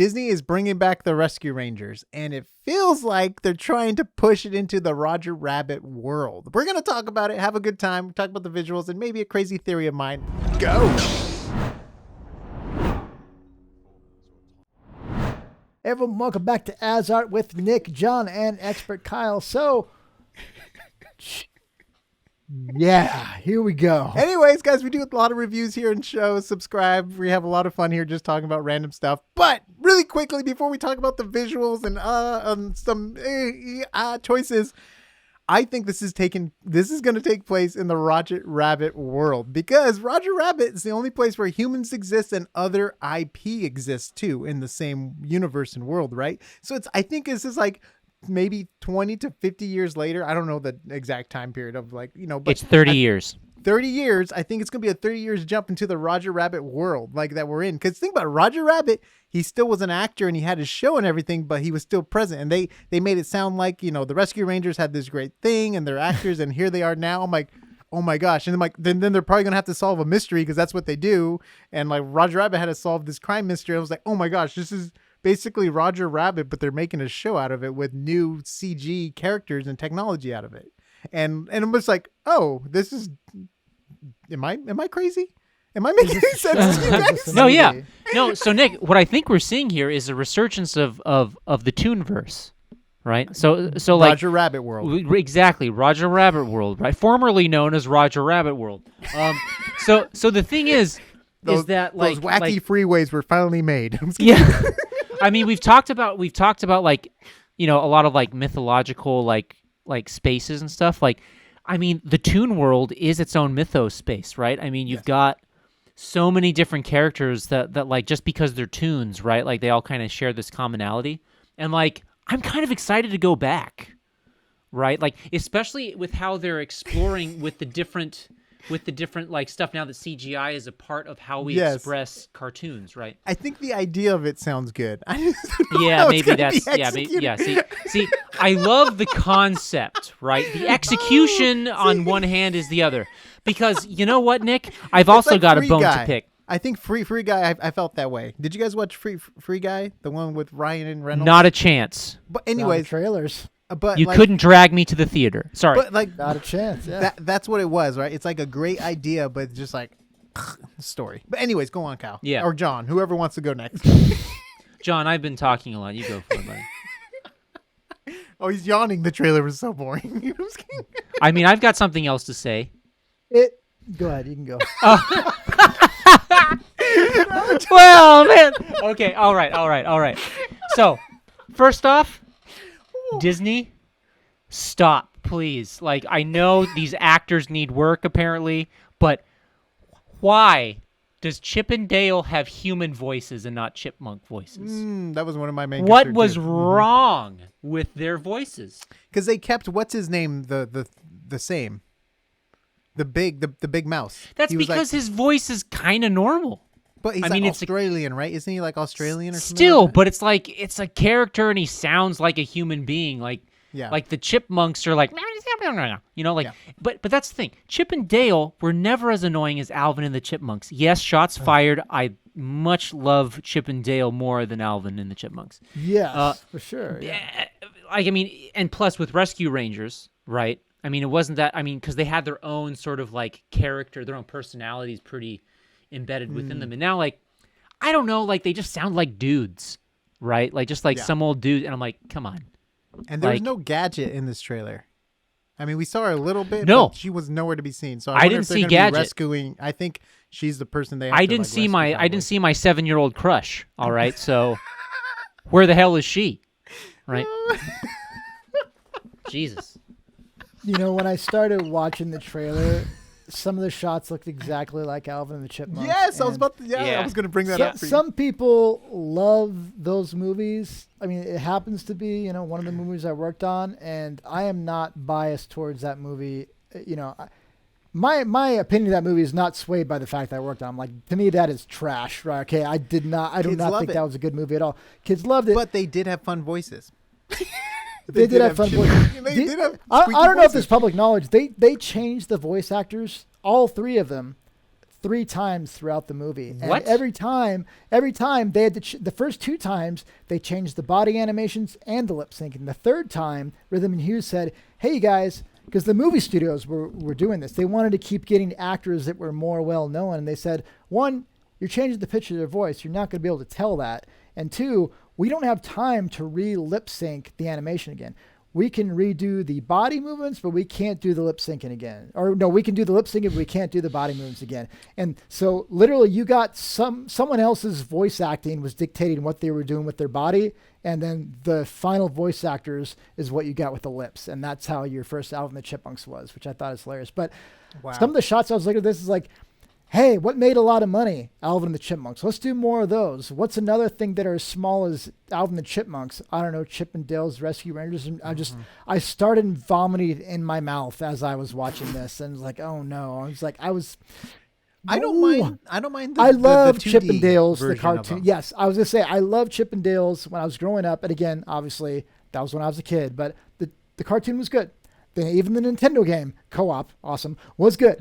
Disney is bringing back the Rescue Rangers, and it feels like they're trying to push it into the Roger Rabbit world. We're going to talk about it, have a good time, talk about the visuals, and maybe a crazy theory of mine. Go! Everyone, welcome back to AsArt with Nick, John, and expert Kyle. So, yeah, here we go. Anyways, guys, we do a lot of reviews here and shows. Subscribe. We have a lot of fun here just talking about random stuff. But really quickly, before we talk about the visuals and some choices, I think this is going to take place in the Roger Rabbit world, because Roger Rabbit is the only place where humans exist and other IP exists too in the same universe and world, right? So I think this is like maybe 20 to 50 years later. I don't know the exact time period of but it's 30 years. 30 years. I think it's going to be a 30 years jump into the Roger Rabbit world that we're in. Because think about it, Roger Rabbit, he still was an actor and he had his show and everything, but he was still present. And they made it sound like, the Rescue Rangers had this great thing and they're actors and here they are now. I'm like, oh my gosh. And then they're probably going to have to solve a mystery because that's what they do. And Roger Rabbit had to solve this crime mystery. I was like, oh my gosh, this is basically Roger Rabbit, but they're making a show out of it with new CG characters and technology out of it. And it was like, oh, this is, am I crazy? Am I making any sense to you guys? No, yeah. No, so Nick, what I think we're seeing here is a resurgence of the Toonverse, right? So like Roger Rabbit world. Exactly, Roger Rabbit world, right? Formerly known as Roger Rabbit world. So the thing is that those wacky freeways were finally made. Yeah. I mean, we've talked about a lot of mythological spaces and stuff. I mean, the Toon world is its own mythos space, right? I mean, you've got so many different characters that just because they're Toons, right? They all kind of share this commonality. And I'm kind of excited to go back, right? Especially with how they're exploring with the different stuff now that CGI is a part of how we express cartoons, right? I think the idea of it sounds good. See, I love the concept, right? The execution on one hand is the other, because you know what, Nick? I've also got a bone to pick. I think Free Guy. I felt that way. Did you guys watch Free Guy, the one with Ryan and Reynolds? Not a chance. But anyways, trailers. But you couldn't drag me to the theater. Sorry. But not a chance. Yeah. That's what it was, right? It's like a great idea, but just story. But anyways, go on, Kyle. Yeah. Or John, whoever wants to go next. John, I've been talking a lot. You go for it, buddy. Oh, he's yawning. The trailer was so boring. I mean, I've got something else to say. Go ahead. You can go. Well, man. Okay. All right. So, first off, Disney, stop, please. I know these actors need work, apparently, but why does Chip and Dale have human voices and not chipmunk voices? That was one of my main What was wrong with their voices? Because they kept, what's his name, the same. The big mouse. That's because his voice is kind of normal. But he's Australian, right? Isn't he Australian or something? Still, but it's it's a character and he sounds like a human being. The Chipmunks are but that's the thing. Chip and Dale were never as annoying as Alvin and the Chipmunks. Yes, shots fired. I much love Chip and Dale more than Alvin and the Chipmunks. Yes, for sure. Yeah. And plus with Rescue Rangers, right? I mean, it wasn't that, because they had their own sort of character, their own personalities pretty embedded within them. And now, I don't know, they just sound like dudes, right? Some old dude. And I'm like, come on. And there's no Gadget in this trailer. I mean, we saw her a little bit, no. But she was nowhere to be seen. So I didn't see Gadget. Rescuing. I think she's the person they have I didn't see my 7-year-old crush, all right? So where the hell is she? Right? Jesus. When I started watching the trailer, some of the shots looked exactly like Alvin and the Chipmunks. Yes, I was about to. I was going to bring that up. For you. Some people love those movies. I mean, it happens to be one of the movies I worked on, and I am not biased towards that movie. My opinion of that movie is not swayed by the fact that I worked on. To me, that is trash. Right? Okay, I do not think that was a good movie at all. Kids loved it, but they did have fun voices. They did have fun voices. I don't know if it's public knowledge. They changed the voice actors, all three of them, 3 times throughout the movie. What? And every time they had to the first 2 times they changed the body animations and the lip syncing. The third time, Rhythm and Hughes said, "Hey, you guys," because the movie studios were doing this. They wanted to keep getting actors that were more well known, and they said, one, you're changing the pitch of their voice. You're not going to be able to tell that. And 2, we don't have time to re-lip sync the animation again. We can redo the body movements, but we can't do the lip syncing again. Or no, we can do the lip syncing, but we can't do the body movements again. And so literally you got someone else's voice acting was dictating what they were doing with their body. And then the final voice actors is what you got with the lips. And that's how your first Alvin and the Chipmunks was, which I thought is hilarious. But some of the shots I was looking at this is like, hey, what made a lot of money? Alvin and the Chipmunks. Let's do more of those. What's another thing that are as small as Alvin and the Chipmunks? I don't know, Chip and Dale's Rescue Rangers. And I started vomiting in my mouth as I was watching this, and was like, oh no. I don't mind. I love the Chip and Dale's, the version cartoon. Yes, I was gonna say I love Chip and Dale's when I was growing up, and again, obviously that was when I was a kid. But the cartoon was good. Even the Nintendo game co-op, awesome, was good.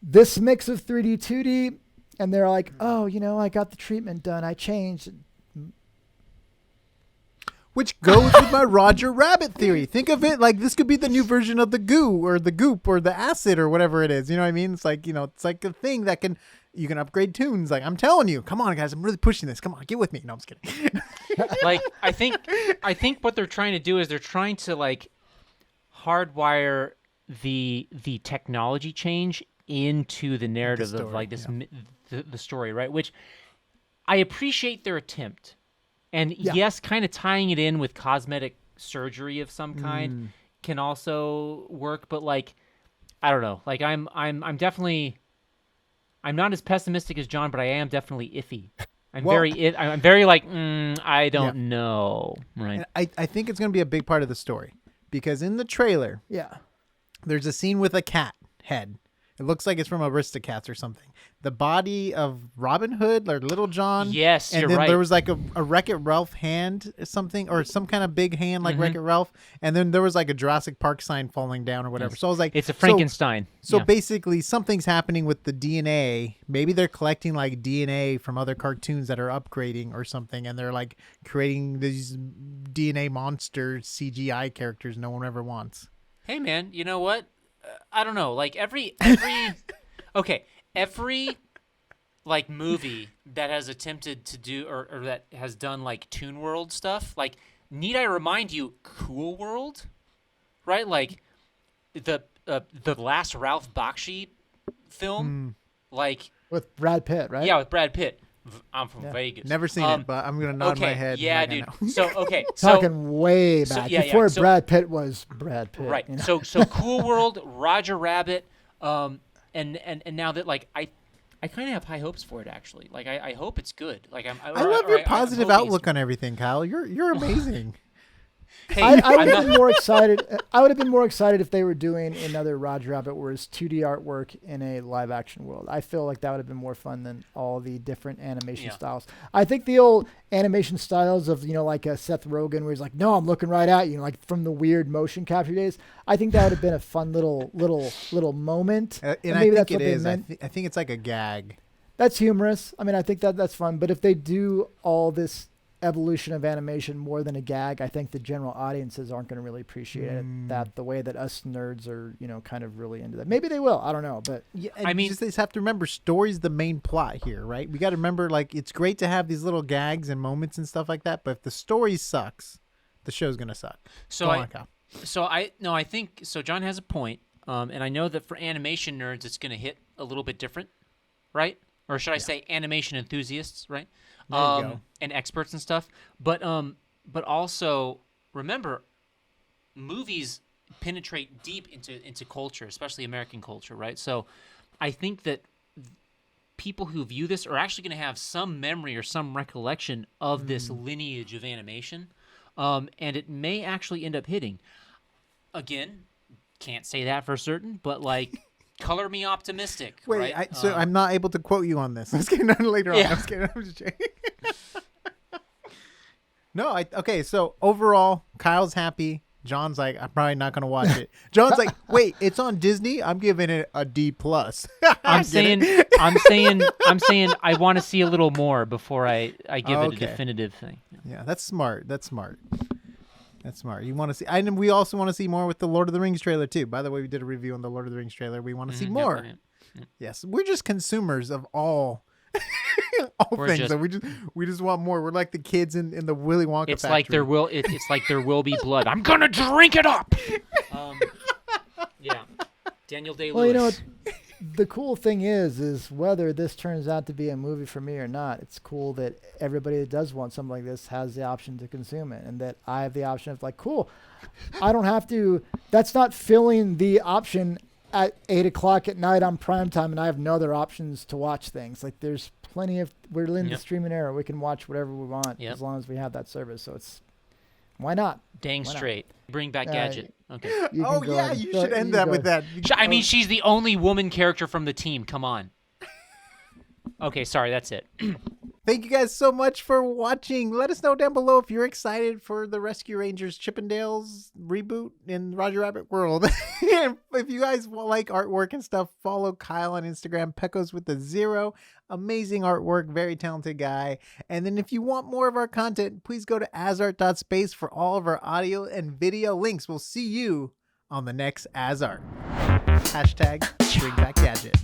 This mix of 3D, 2D, and they're like, oh, I got the treatment done. I changed. Which goes with my Roger Rabbit theory. Think of it like this could be the new version of the goo or the goop or the acid or whatever it is. You know what I mean? It's like, it's like a thing that you can upgrade tunes. Like, I'm telling you, come on, guys, I'm really pushing this. Come on, get with me. No, I'm just kidding. Like, I think what they're trying to do is they're trying to like hardwire the technology change into the narrative of like this the story, right? Which I appreciate their attempt, and yes, kind of tying it in with cosmetic surgery of some kind can also work. But like, I don't know. Like I'm definitely not as pessimistic as John, but I am definitely iffy. I'm very like I don't know. Right. And I think it's going to be a big part of the story because in the trailer, there's a scene with a cat head. It looks like it's from Aristocats or something. The body of Robin Hood or Little John. Yes, and you're then right. there was like a Wreck-It Ralph hand or something, or some kind of big hand like Wreck-It Ralph. And then there was like a Jurassic Park sign falling down or whatever. Yes. So I was like, it's a Frankenstein. So basically something's happening with the DNA. Maybe they're collecting like DNA from other cartoons that are upgrading or something. And they're like creating these DNA monster CGI characters no one ever wants. Hey man, you know what? I don't know. Like every like movie that has attempted to do or that has done like Toon World stuff, like need I remind you, Cool World, right? Like the last Ralph Bakshi film, like with Brad Pitt, right? Yeah, with Brad Pitt. I'm from Vegas. Never seen it, but I'm gonna nod my head. Yeah, like dude. So talking way back before Brad Pitt was Brad Pitt. Right. So Cool World, Roger Rabbit, and now that like I kind of have high hopes for it actually. Like I hope it's good. Like I love your positive outlook on everything, Kyle. You're amazing. Hey, I would have been more excited. I would have been more excited if they were doing another Roger Rabbit where it's 2D artwork in a live action world. I feel like that would have been more fun than all the different animation styles. I think the old animation styles of, like a Seth Rogen where he's like, no, I'm looking right at you, like from the weird motion capture days. I think that would have been a fun little moment. And maybe that's what it is. I think it's like a gag. That's humorous. I mean, I think that's fun. But if they do all this evolution of animation more than a gag, I think the general audiences aren't going to really appreciate it that the way that us nerds are, kind of really into that. Maybe they will. I don't know, but I mean, they just have to remember story's the main plot here, right? We got to remember, like, it's great to have these little gags and moments and stuff like that, but if the story sucks, the show's going to suck. I think John has a point, and I know that for animation nerds, it's going to hit a little bit different, right? Or should I say animation enthusiasts, right? There you go. And experts and stuff. But also remember, movies penetrate deep into culture, especially American culture, right? So I think that people who view this are actually going to have some memory or some recollection of this lineage of animation, and it may actually end up hitting. Again, can't say that for certain, but like. Color me optimistic. Wait, right? So I'm not able to quote you on this. Let's get on later on. I'm just joking. No, okay. So overall, Kyle's happy. John's like, I'm probably not gonna watch it. John's like, wait, it's on Disney. I'm giving it a D+. I'm saying I want to see a little more before I give it a definitive thing. Yeah, that's smart. You want to see, and we also want to see more with the Lord of the Rings trailer too. By the way, we did a review on the Lord of the Rings trailer. We want to see more. Yeah. Yes, we're just consumers of all things. So we just want more. We're like the kids in the Willy Wonka it's factory. It's like there will be blood. I'm gonna drink it up. Yeah, Daniel Day-Lewis. Well, you know what? The cool thing is whether this turns out to be a movie for me or not, it's cool that everybody that does want something like this has the option to consume it, and that I have the option of like, cool, I don't have to. That's not filling the option at 8:00 at night on prime time, and I have no other options to watch things. Like there's plenty of. We're in the streaming era. We can watch whatever we want as long as we have that service. So it's why not? Dang why straight. Bring back Gadget. Okay. Oh yeah, you should end that with that. I mean, she's the only woman character from the team. Come on. Okay, sorry, that's it. Thank you guys so much for watching. Let us know down below if you're excited for the Rescue Rangers Chippendales reboot in Roger Rabbit World. If you guys like artwork and stuff, follow Kyle on Instagram, Pecos with the 0. Amazing artwork, very talented guy. And then if you want more of our content, please go to asart.space for all of our audio and video links. We'll see you on the next AsArt. #BringBackGadget.